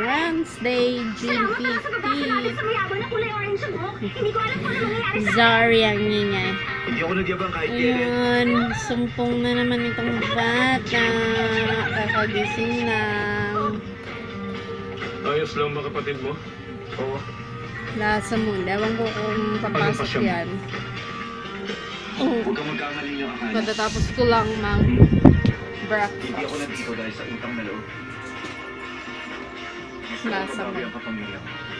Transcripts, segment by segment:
Wednesday, June 15. Zari ang ingay. Ayan, sumpong na naman itong bata. Kakagising lang. Ayos lang ba kapatid mo? Oo. Lasa mo. Ewan ko kung papasok yan. Huwag kang magkamali ng akala. Pagkatapos ko lang mag-breakfast. Hindi ako nandito dahil sa utang na loob. Lasa mo.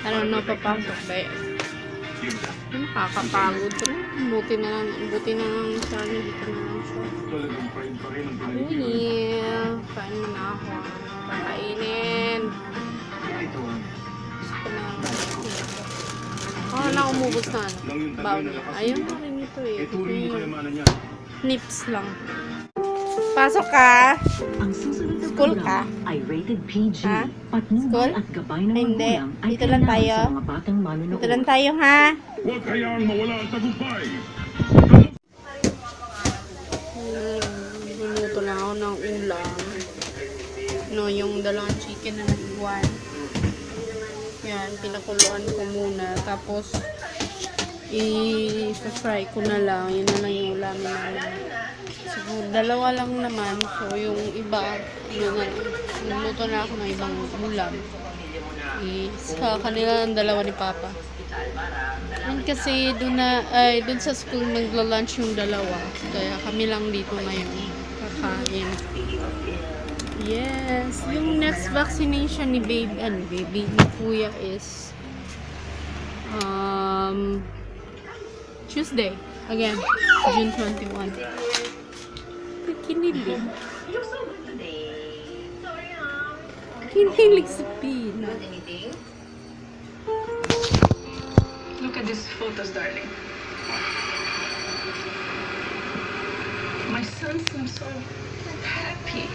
Ano na papasok ba eh? Nakakapagod rin. Buti na lang siya. Dito na lang siya. Uy, kain mo na ako. Pakainin. Gusto ko na. Na umubos na. Baon niya. Ayun na rin ito eh. Nips lang. Pasok ka? School ka? Ay rated PG. Ha? Patnubay at gabay ng Hindi. magulang ay Dito lang tayo. kailangan sa mga batang manunood. Dito lang tayo ha? Huwag kayang mawala ang tagumpay. Luluto na ako ng ulam. No, yung dalawang chicken na nag-iwan. Yan, pinakuluan ko muna. Tapos, i-fry ko na lang. Yun na lang yung ulam namin. So, dalawa lang naman. So, yung iba, luluto na ako ng ibang ulam. Sa kanila ang dalawa ni Papa. And kasi dun sa school magla-lunch yung dalawa. Kaya kami lang dito ngayon. Kakain. Yes. Yung next vaccination ni baby ni Kuya is Tuesday. Again, June 21. Kinilig. Kinilig sa Pina. Look at these photos, darling. My son seems so happy.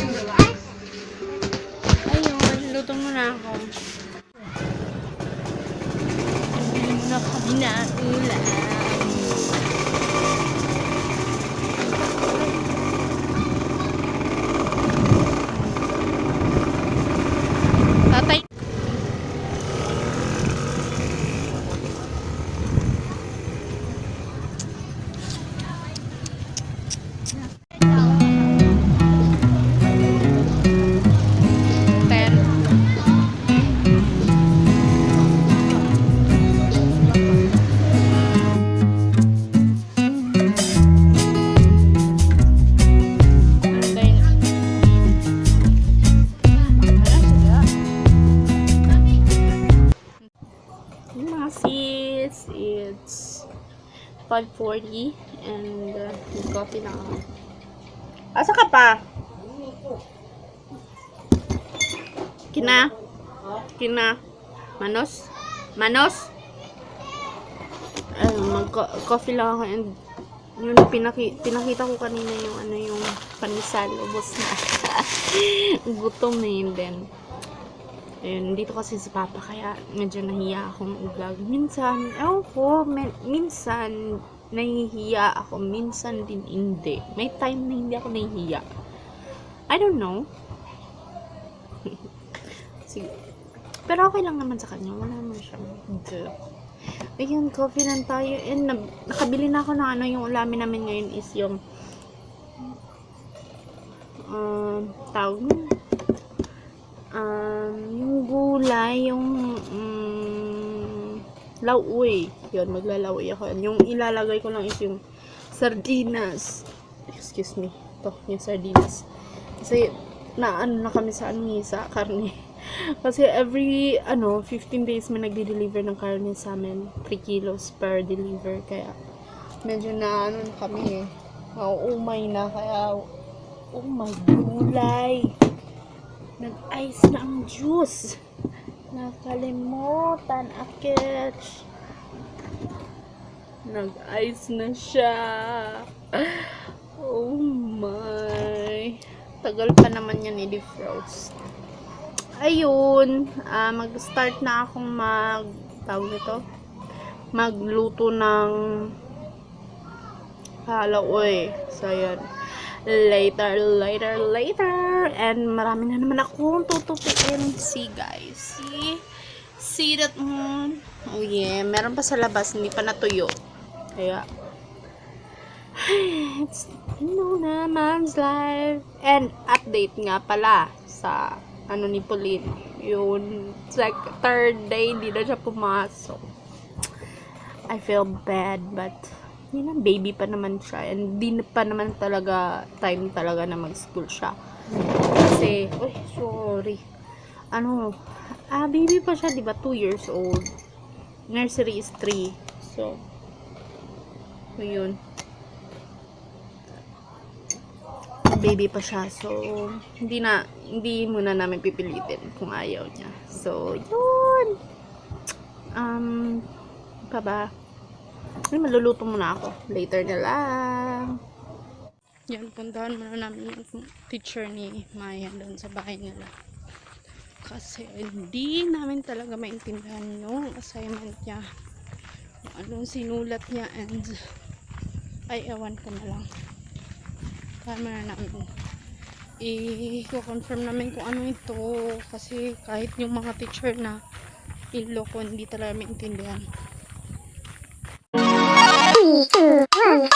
Relax. Ayun, luto muna ako. Hindi na kami na ulam. Tatay. It's 5:40 and coffee na ako. Asa ka pa? Kina? Manos? Mag-coffee lang ako and yun pinakita ko kanina yung yung panisal. Ubos na. Gutom na yun din. Ayun, dito kasi si Papa kaya medyo nahiya akong vlog. Minsan, minsan nahihiya ako, minsan din hindi. May time na hindi ako nahihiya. I don't know. Sige. Pero okay lang naman sa kanya. Wala naman siyang ayun, coffee lang tayo. And nakabili na ako ng yung ulamin namin ngayon is yung tawag yung gulay, yung lauwi. Yun, maglalauwi ako. Yung ilalagay ko lang is yung sardinas. Excuse me. Ito, yung sardinas. Kasi, na kami sa sa karne. Kasi every, 15 days may nagde-deliver ng karne sa amin. 3 kilos per deliver. Kaya, medyo na, kami eh. Umay na. Kaya, oh my gulay. Nag-ice na ang juice. Nakalimutan, akit. Nag-ice na siya. Oh my. Tagal pa naman yan i-defrost. Ayun. Mag-start na akong magluto ng halaoy. So, yun. Later. And marami na naman akong tutupiin. See, guys. See that one? Oh, yeah. Meron pa sa labas. Hindi pa natuyo. Kaya, it's naman's life. And update nga pala sa ni Pauline. Yun. It's like third day. Hindi na siya pumasok. I feel bad, but yun ang baby pa naman siya, and di pa naman talaga time talaga na mag-school siya kasi, baby pa siya, diba, 2 years old, nursery is 3, so yun, baby pa siya, so hindi muna namin pipilitin kung ayaw niya, so yun, maluluto muna ako. Later na lang. Yan, puntahan muna namin yung teacher ni Maya doon sa bahay nila. Kasi hindi namin talaga maintindihan yung assignment niya. Kung anong sinulat niya, and ewan ko na lang. Kaya na namin i-confirm namin kung ano ito. Kasi kahit yung mga teacher na iloko, hindi talaga maintindihan. 3, 2, 1.